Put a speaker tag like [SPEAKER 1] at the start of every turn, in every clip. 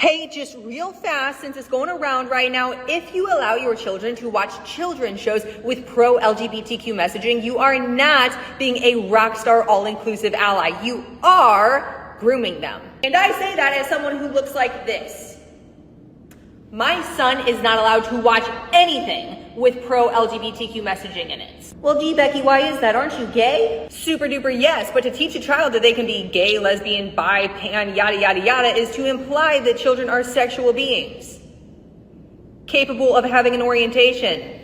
[SPEAKER 1] Hey, just real fast, since it's going around right now, if you allow your children to watch children's shows with pro-LGBTQ messaging, you are not being a rock star all-inclusive ally. You are grooming them. And I say that as someone who looks like this. My son is not allowed to watch anything with pro-LGBTQ messaging in it. Well, gee, Becky, why is that? Aren't you gay? Super duper yes, but to teach a child that they can be gay, lesbian, bi, pan, yada, yada, yada is to imply that children are sexual beings, capable of having an orientation.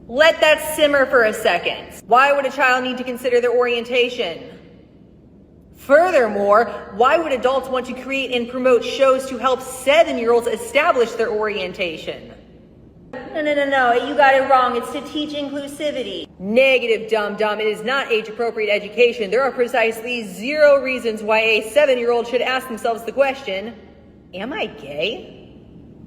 [SPEAKER 1] Let that simmer for a second. Why would a child need to consider their orientation? Furthermore, why would adults want to create and promote shows to help 7-year-olds establish their orientation? No, you got it wrong. It's to teach inclusivity. Negative, dum-dum. It is not age-appropriate education. There are precisely 0 reasons why a 7-year-old should ask themselves the question, am I gay?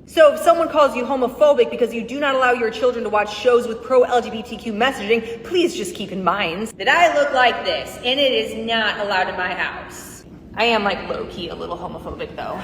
[SPEAKER 1] So if someone calls you homophobic because you do not allow your children to watch shows with pro-LGBTQ messaging, please just keep in mind that I look like this, and it is not allowed in my house. I am like low-key a little homophobic though.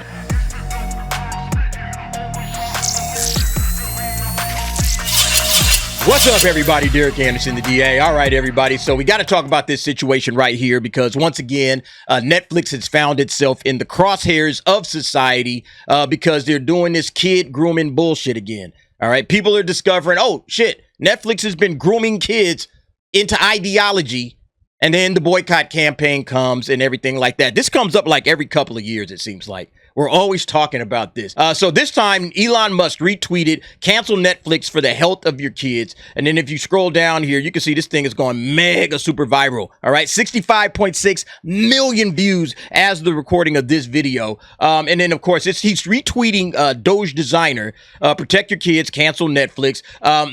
[SPEAKER 2] What's up, everybody? Derek Anderson, the DA. All right, everybody. So we got to talk about this situation right here because once again, Netflix has found itself in the crosshairs of society because they're doing this kid grooming bullshit again. All right. People are discovering, oh, shit, Netflix has been grooming kids into ideology. And then the boycott campaign comes and everything like that. This comes up like every couple of years, it seems like. We're always talking about this. So this time, Elon Musk retweeted, cancel Netflix for the health of your kids. And then if you scroll down here, you can see this thing is going mega super viral. All right, 65.6 million views as the recording of this video. And then, of course, he's retweeting Doge designer, protect your kids, cancel Netflix.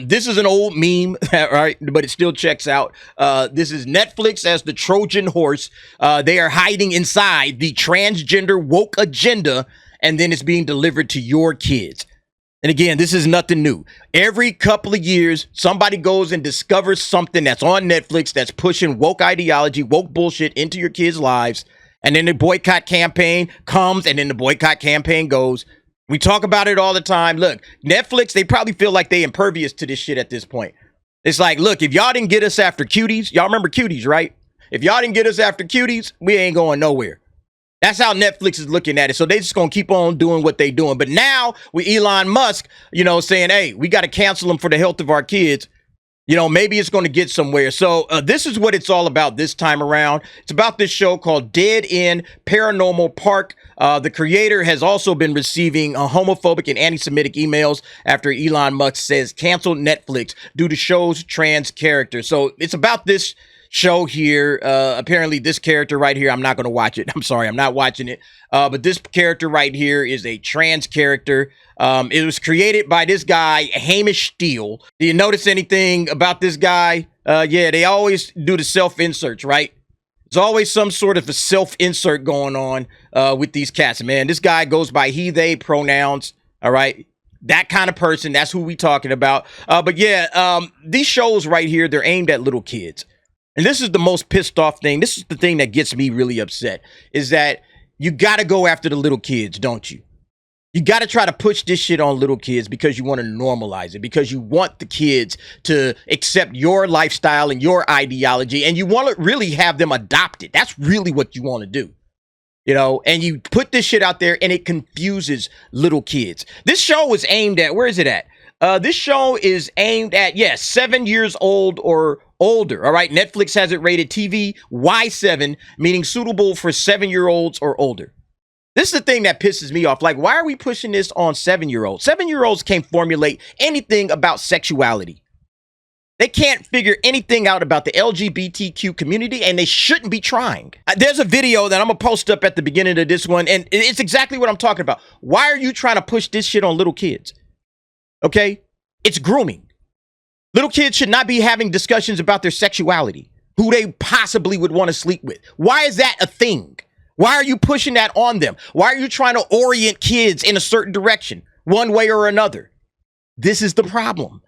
[SPEAKER 2] This is an old meme, right? But it still checks out. This is Netflix as the Trojan horse. They are hiding inside the transgender woke agenda, and then it's being delivered to your kids. And again, this is nothing new. Every couple of years, somebody goes and discovers something that's on Netflix that's pushing woke ideology, woke bullshit into your kids' lives. And then the boycott campaign comes, and then the boycott campaign goes. We talk about it all the time. Look, Netflix, they probably feel like they impervious to this shit at this point. It's like, look, if y'all didn't get us after cuties, y'all remember cuties, right? If y'all didn't get us after cuties, we ain't going nowhere. That's how Netflix is looking at it. So they just going to keep on doing what they doing. But now with Elon Musk, saying, hey, we got to cancel them for the health of our kids. Maybe it's going to get somewhere. So this is what it's all about this time around. It's about this show called Dead End Paranormal Park. The creator has also been receiving homophobic and anti-Semitic emails after Elon Musk says cancel Netflix due to show's trans character. So it's about this show here. Apparently this character right here, I'm not going to watch it. I'm sorry, I'm not watching it. But this character right here is a trans character. It was created by this guy, Hamish Steele. Do you notice anything about this guy? Yeah, they always do the self-inserts, right? There's always some sort of a self-insert going on with these cats. Man, this guy goes by he, they pronouns. All right. That kind of person. That's who we talking about. But yeah, these shows right here, they're aimed at little kids. And this is the most pissed off thing. This is the thing that gets me really upset, is that you got to go after the little kids, don't you? You got to try to push this shit on little kids because you want to normalize it, because you want the kids to accept your lifestyle and your ideology, and you want to really have them adopt it. That's really what you want to do. And you put this shit out there and it confuses little kids. This show is aimed at, where is it at? This show is aimed at, 7 years old or older. All right. Netflix has it rated TV Y7, meaning suitable for 7-year-olds or older. This is the thing that pisses me off. Like, why are we pushing this on 7-year-olds? 7-year-olds can't formulate anything about sexuality. They can't figure anything out about the LGBTQ community, and they shouldn't be trying. There's a video that I'm going to post up at the beginning of this one, and it's exactly what I'm talking about. Why are you trying to push this shit on little kids? Okay? It's grooming. Little kids should not be having discussions about their sexuality, who they possibly would want to sleep with. Why is that a thing? Why are you pushing that on them? Why are you trying to orient kids in a certain direction, one way or another? This is the problem.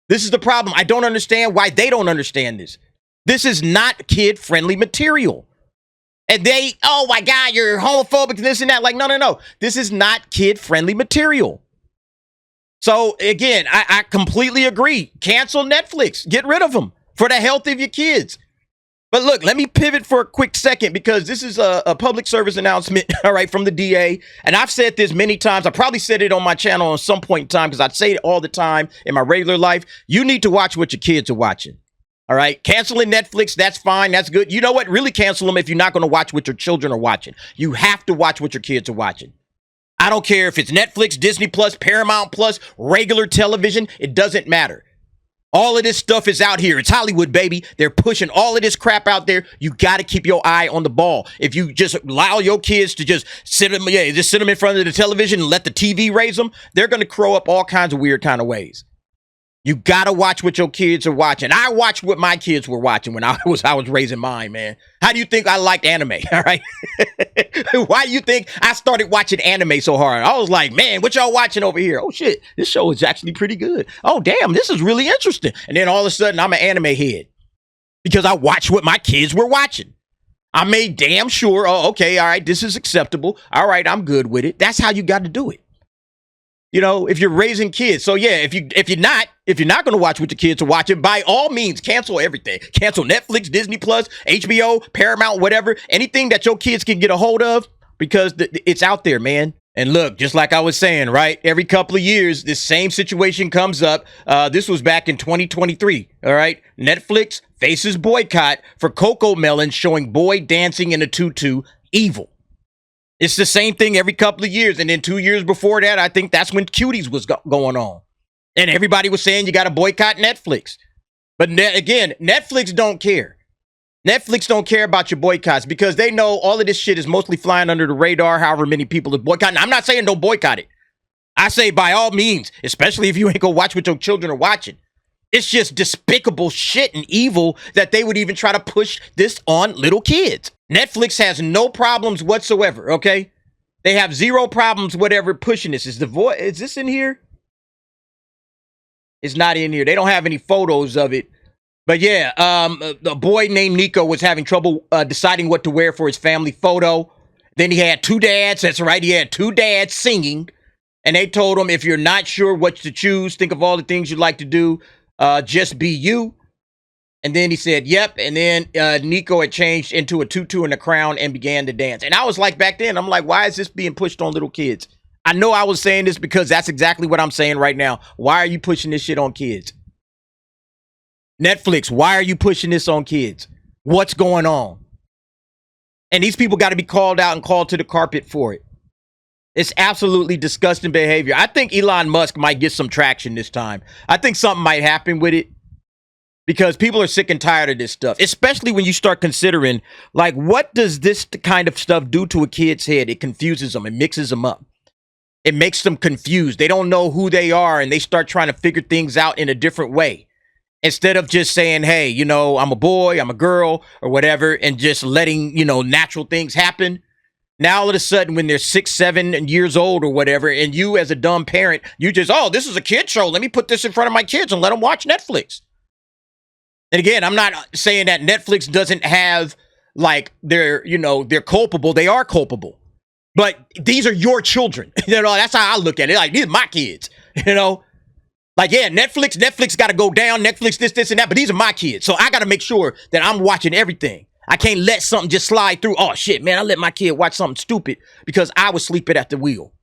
[SPEAKER 2] This is the problem. I don't understand why they don't understand this. This is not kid-friendly material. And they, oh my God, you're homophobic and this and that. Like, no. This is not kid-friendly material. So again, I completely agree. Cancel Netflix. Get rid of them for the health of your kids. But look, let me pivot for a quick second because this is a public service announcement, all right, from the DA. And I've said this many times. I probably said it on my channel at some point in time because I say it all the time in my regular life. You need to watch what your kids are watching. All right. Canceling Netflix, that's fine. That's good. You know what? Really cancel them if you're not going to watch what your children are watching. You have to watch what your kids are watching. I don't care if it's Netflix, Disney Plus, Paramount Plus, regular television. It doesn't matter. All of this stuff is out here. It's Hollywood, baby. They're pushing all of this crap out there. You got to keep your eye on the ball. If you just allow your kids to just sit them in front of the television and let the TV raise them, they're going to grow up all kinds of weird kind of ways. You got to watch what your kids are watching. I watched what my kids were watching when I was raising mine, man. How do you think I liked anime? All right. Why do you think I started watching anime so hard? I was like, man, what y'all watching over here? Oh, shit. This show is actually pretty good. Oh, damn. This is really interesting. And then all of a sudden, I'm an anime head because I watched what my kids were watching. I made damn sure, oh, okay, all right, this is acceptable. All right, I'm good with it. That's how you got to do it. You know, if you're raising kids. So yeah, if you're not going to watch what your kids are watching, by all means, cancel everything. Cancel Netflix, Disney Plus, HBO, Paramount, whatever, anything that your kids can get a hold of because it's out there, man. And look, just like I was saying, right? Every couple of years, this same situation comes up. This was back in 2023. All right. Netflix faces boycott for Coco Melon showing boy dancing in a tutu evil. It's the same thing every couple of years. And then 2 years before that, I think that's when Cuties was going on. And everybody was saying you got to boycott Netflix. But again, Netflix don't care. Netflix don't care about your boycotts because they know all of this shit is mostly flying under the radar, however many people are boycotting. I'm not saying don't boycott it. I say by all means, especially if you ain't gonna watch what your children are watching. It's just despicable shit and evil that they would even try to push this on little kids. Netflix has no problems whatsoever, okay? They have zero problems whatever pushing this. Is this in here? It's not in here. They don't have any photos of it. But yeah, a boy named Nico was having trouble deciding what to wear for his family photo. Then he had two dads. That's right. He had two dads singing. And they told him, if you're not sure what to choose, think of all the things you'd like to do. Just be you. And then he said, yep. And then Nico had changed into a tutu and a crown and began to dance. And I was like, back then, I'm like, why is this being pushed on little kids? I know I was saying this because that's exactly what I'm saying right now. Why are you pushing this shit on kids? Netflix, why are you pushing this on kids? What's going on? And these people got to be called out and called to the carpet for it. It's absolutely disgusting behavior. I think Elon Musk might get some traction this time. I think something might happen with it because people are sick and tired of this stuff, especially when you start considering, like, what does this kind of stuff do to a kid's head? It confuses them. It mixes them up. It makes them confused. They don't know who they are, and they start trying to figure things out in a different way. Instead of just saying, hey, you know, I'm a boy, I'm a girl, or whatever, and just letting, you know, natural things happen. Now, all of a sudden, when they're 6, 7 years old or whatever, and you as a dumb parent, you just, oh, this is a kid show. Let me put this in front of my kids and let them watch Netflix. And again, I'm not saying that Netflix doesn't have, like, they're culpable. They are culpable. But these are your children. You know, that's how I look at it. Like, these are my kids, you know? Like, yeah, Netflix got to go down. Netflix, this, and that. But these are my kids. So I got to make sure that I'm watching everything. I can't let something just slide through. Oh, shit, man, I let my kid watch something stupid because I was sleeping at the wheel.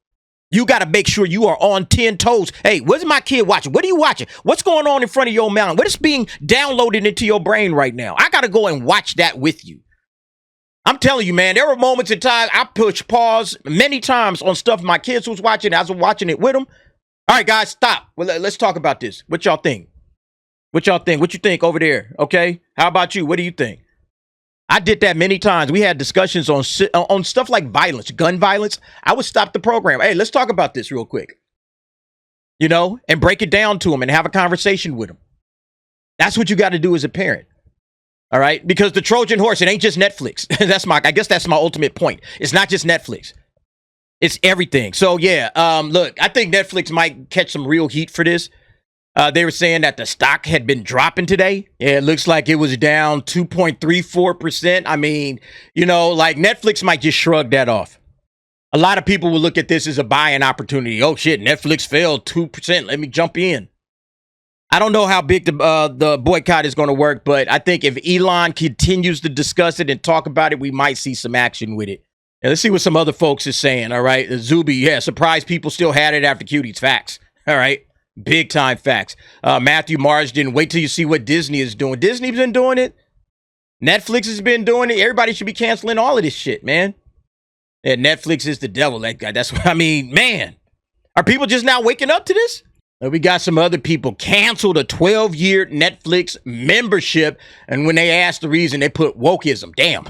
[SPEAKER 2] You got to make sure you are on 10 toes. Hey, what's my kid watching? What are you watching? What's going on in front of your mouth? What is being downloaded into your brain right now? I got to go and watch that with you. I'm telling you, man, there were moments in time I pushed pause many times on stuff my kids was watching. I was watching it with them. All right, guys, stop. Well, let's talk about this. What y'all think? What y'all think? What you think over there? Okay. How about you? What do you think? I did that many times. We had discussions on stuff like violence, gun violence. I would stop the program. Hey, let's talk about this real quick. You know, and break it down to them and have a conversation with them. That's what you got to do as a parent. All right, because the Trojan horse, it ain't just Netflix. I guess that's my ultimate point. It's not just Netflix. It's everything. So yeah, look, I think Netflix might catch some real heat for this They were saying that the stock had been dropping today. Yeah, it looks like it was down 2.34%. I mean, you know, like Netflix might just shrug that off. A lot of people will look at this as a buying opportunity. Oh shit, Netflix fell 2%. Let me jump in. I don't know how big the boycott is going to work, but I think if Elon continues to discuss it and talk about it, we might see some action with it. And let's see what some other folks are saying. All right, Zuby, yeah, surprised people still had it after Cuties. Facts. All right, big time facts. Matthew Marsden, wait till you see what Disney is doing. Disney's been doing it. Netflix has been doing it. Everybody should be canceling all of this shit, man. Yeah, Netflix is the devil. That guy. That's what I mean, man. Are people just now waking up to this? We got some other people canceled a 12-year Netflix membership, and when they asked the reason, they put wokeism. Damn.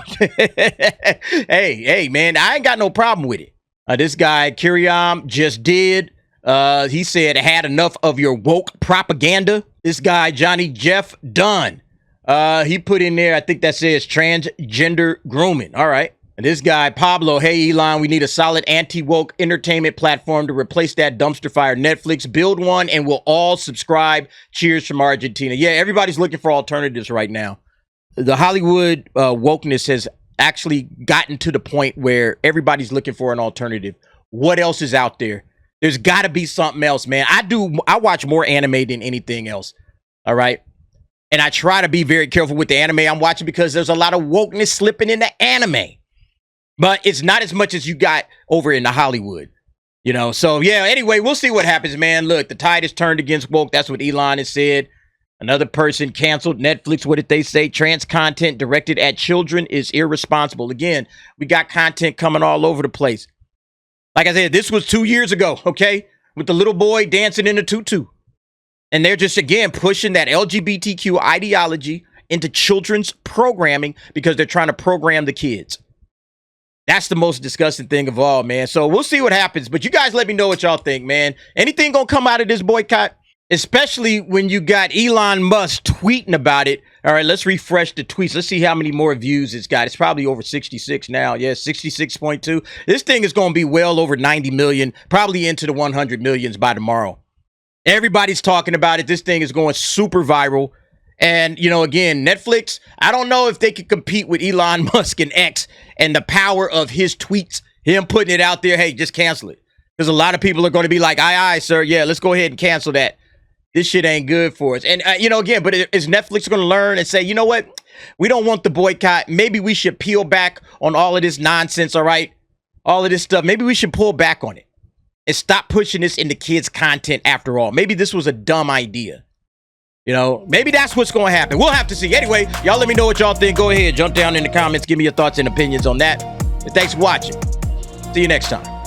[SPEAKER 2] hey, man, I ain't got no problem with it. This guy, Kiriam, just did. He said, had enough of your woke propaganda. This guy, Johnny Jeff, done. He put in there, I think that says transgender grooming. All right. This guy, Pablo, hey, Elon, we need a solid anti-woke entertainment platform to replace that dumpster fire Netflix. Build one and we'll all subscribe. Cheers from Argentina. Yeah, everybody's looking for alternatives right now. The Hollywood wokeness has actually gotten to the point where everybody's looking for an alternative. What else is out there? There's got to be something else, man. I watch more anime than anything else, all right? And I try to be very careful with the anime I'm watching because there's a lot of wokeness slipping into anime. But it's not as much as you got over in the Hollywood, you know? So, yeah, anyway, we'll see what happens, man. Look, the tide has turned against woke. That's what Elon has said. Another person canceled Netflix. What did they say? Trans content directed at children is irresponsible. Again, we got content coming all over the place. Like I said, this was 2 years ago, okay? With the little boy dancing in a tutu. And they're just, again, pushing that LGBTQ ideology into children's programming because they're trying to program the kids. That's the most disgusting thing of all, man. So we'll see what happens. But you guys let me know what y'all think, man. Anything gonna come out of this boycott? Especially when you got Elon Musk tweeting about it. All right, let's refresh the tweets. Let's see how many more views it's got. It's probably over 66 now. Yeah, 66.2. This thing is going to be well over 90 million, probably into the 100 millions by tomorrow. Everybody's talking about it. This thing is going super viral. And, you know, again, Netflix, I don't know if they could compete with Elon Musk and X and the power of his tweets, him putting it out there. Hey, just cancel it. Because a lot of people are going to be like, aye, sir. Yeah, let's go ahead and cancel that. This shit ain't good for us. And, you know, again, but is Netflix going to learn and say, you know what? We don't want the boycott. Maybe we should peel back on all of this nonsense, all right? All of this stuff. Maybe we should pull back on it and stop pushing this into kids' content after all. Maybe this was a dumb idea. You know, maybe that's what's going to happen. We'll have to see. Anyway, y'all let me know what y'all think. Go ahead, jump down in the comments. Give me your thoughts and opinions on that. And thanks for watching. See you next time.